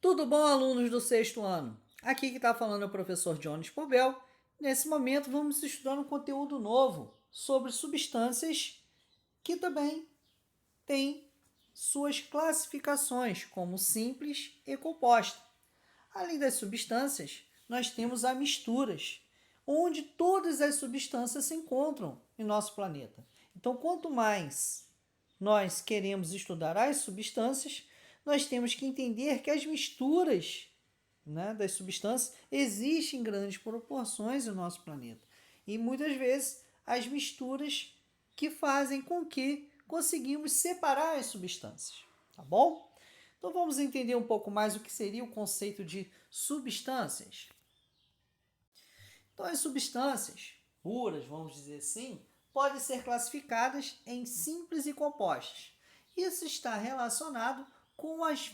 Tudo bom, alunos do sexto ano? Aqui que está falando é o professor Jones Pobel. Nesse momento, vamos estudar um conteúdo novo sobre substâncias que também têm suas classificações, como simples e composta. Além das substâncias, nós temos as misturas, onde todas as substâncias se encontram em nosso planeta. Então, quanto mais nós queremos estudar as substâncias, nós temos que entender que as misturas, né, das substâncias existem em grandes proporções no nosso planeta. E muitas vezes as misturas que fazem com que conseguimos separar as substâncias. Tá bom? Então vamos entender um pouco mais o que seria o conceito de substâncias. Então as substâncias puras, vamos dizer assim, podem ser classificadas em simples e compostas. Isso está relacionado com as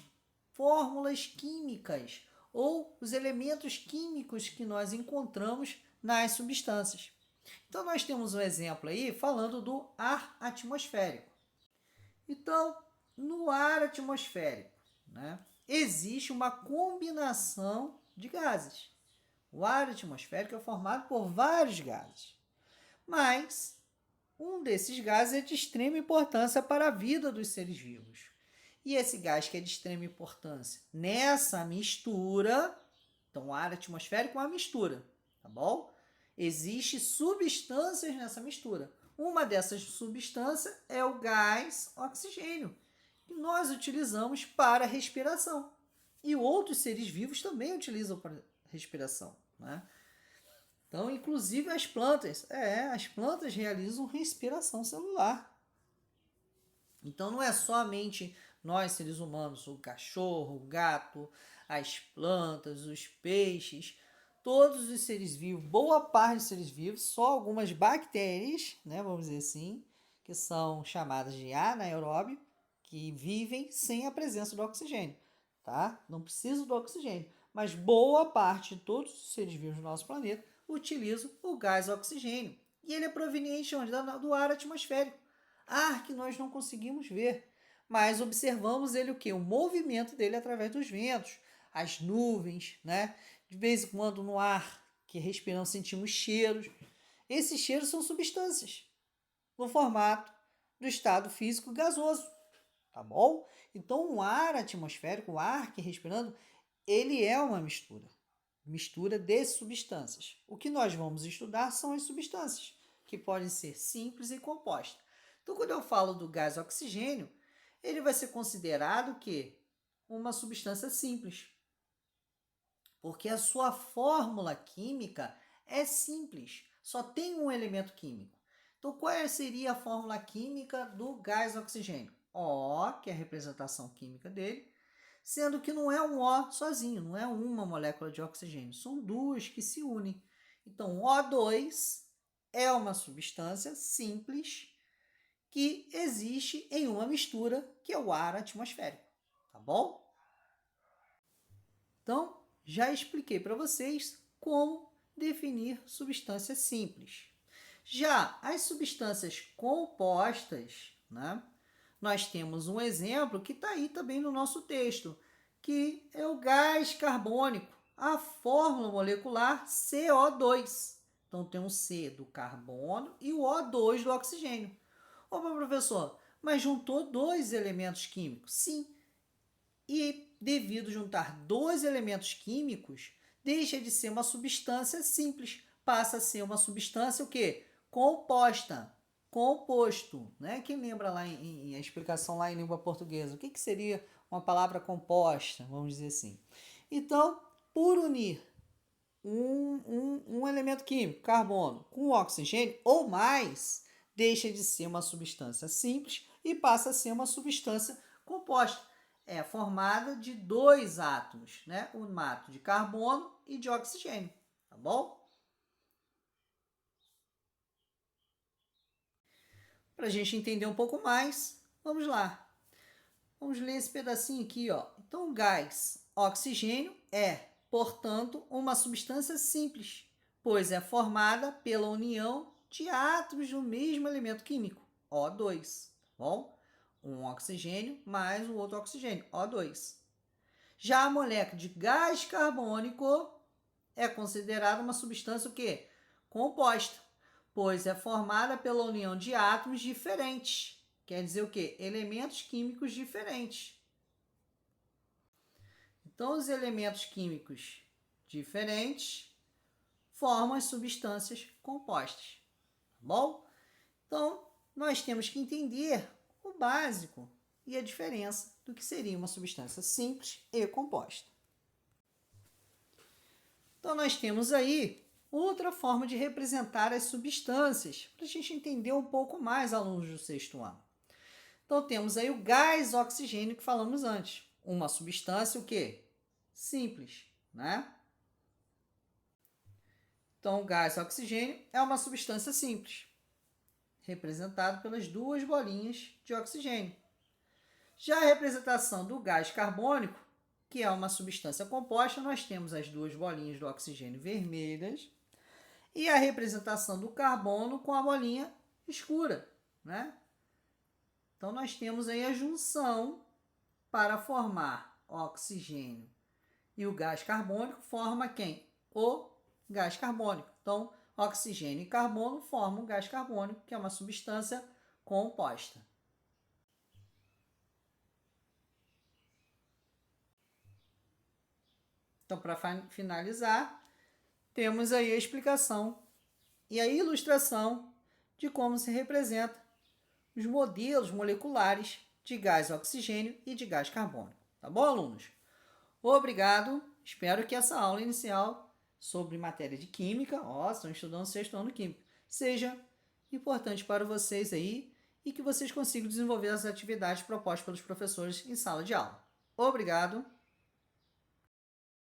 fórmulas químicas ou os elementos químicos que nós encontramos nas substâncias. Então nós temos um exemplo aí falando do ar atmosférico. Então, no ar atmosférico, né, existe uma combinação de gases. O ar atmosférico é formado por vários gases, mas um desses gases é de extrema importância para a vida dos seres vivos. E esse gás que é de extrema importância nessa mistura, então o ar atmosférico é uma mistura, tá bom? Existem substâncias nessa mistura. Uma dessas substâncias é o gás oxigênio, que nós utilizamos para a respiração. E outros seres vivos também utilizam para respiração, né? Então, inclusive as plantas realizam respiração celular. Então, não é somente nós, seres humanos, o cachorro, o gato, as plantas, os peixes, todos os seres vivos, boa parte dos seres vivos, só algumas bactérias, né, vamos dizer assim, que são chamadas de anaeróbio, que vivem sem a presença do oxigênio, tá? Não precisam do oxigênio, mas boa parte de todos os seres vivos do nosso planeta utilizam o gás oxigênio. E ele é proveniente onde? Do ar atmosférico. Ar que nós não conseguimos ver, mas observamos ele o quê? O movimento dele através dos ventos, as nuvens, né? De vez em quando no ar que respiramos sentimos cheiros. Esses cheiros são substâncias no formato do estado físico gasoso, tá bom? Então o ar atmosférico, o ar que respirando, ele é uma mistura de substâncias. O que nós vamos estudar são as substâncias, que podem ser simples e compostas. Então, quando eu falo do gás oxigênio, ele vai ser considerado que uma substância simples, porque a sua fórmula química é simples, só tem um elemento químico. Então, qual seria a fórmula química do gás oxigênio? O, que é a representação química dele, sendo que não é um O sozinho, não é uma molécula de oxigênio, são duas que se unem. Então, O2 é uma substância simples que existe em uma mistura, que é o ar atmosférico, tá bom? Então, já expliquei para vocês como definir substâncias simples. Já as substâncias compostas, né? Nós temos um exemplo que está aí também no nosso texto, que é o gás carbônico, a fórmula molecular CO2. Então, tem um C do carbono e o O2 do oxigênio. Opa, professor, mas juntou dois elementos químicos? Sim. E devido juntar dois elementos químicos, deixa de ser uma substância simples, passa a ser uma substância o quê? Composta, composto, né? Quem lembra lá a explicação lá em língua portuguesa, o que seria uma palavra composta, vamos dizer assim. Então, por unir um elemento químico, carbono, com oxigênio ou mais, deixa de ser uma substância simples e passa a ser uma substância composta. É formada de dois átomos, né? Um átomo de carbono e de oxigênio, tá bom? Para a gente entender um pouco mais, vamos lá. Vamos ler esse pedacinho aqui, ó. Então, o gás oxigênio é, portanto, uma substância simples, pois é formada pela união de átomos do mesmo elemento químico, O2, tá bom? Um oxigênio mais o outro oxigênio, O2. Já a molécula de gás carbônico é considerada uma substância o quê? Composta, pois é formada pela união de átomos diferentes. Quer dizer o quê? Elementos químicos diferentes. Então, os elementos químicos diferentes formam as substâncias compostas. Tá bom? Então, nós temos que entender o básico e a diferença do que seria uma substância simples e composta. Então, nós temos aí outra forma de representar as substâncias, para a gente entender um pouco mais, alunos do sexto ano. Então, temos aí o gás oxigênio que falamos antes. Uma substância o quê? Simples, né? Então, o gás oxigênio é uma substância simples, representado pelas duas bolinhas de oxigênio. Já a representação do gás carbônico, que é uma substância composta, nós temos as duas bolinhas do oxigênio vermelhas e a representação do carbono com a bolinha escura, né? Então, nós temos aí a junção para formar oxigênio e o gás carbônico forma quem? O gás carbônico. Então, oxigênio e carbono formam o gás carbônico, que é uma substância composta. Então, para finalizar, temos aí a explicação e a ilustração de como se representa os modelos moleculares de gás oxigênio e de gás carbônico. Tá bom, alunos? Obrigado. Espero que essa aula inicial sobre matéria de química, estão estudando sexto ano química, seja importante para vocês aí e que vocês consigam desenvolver as atividades propostas pelos professores em sala de aula. Obrigado.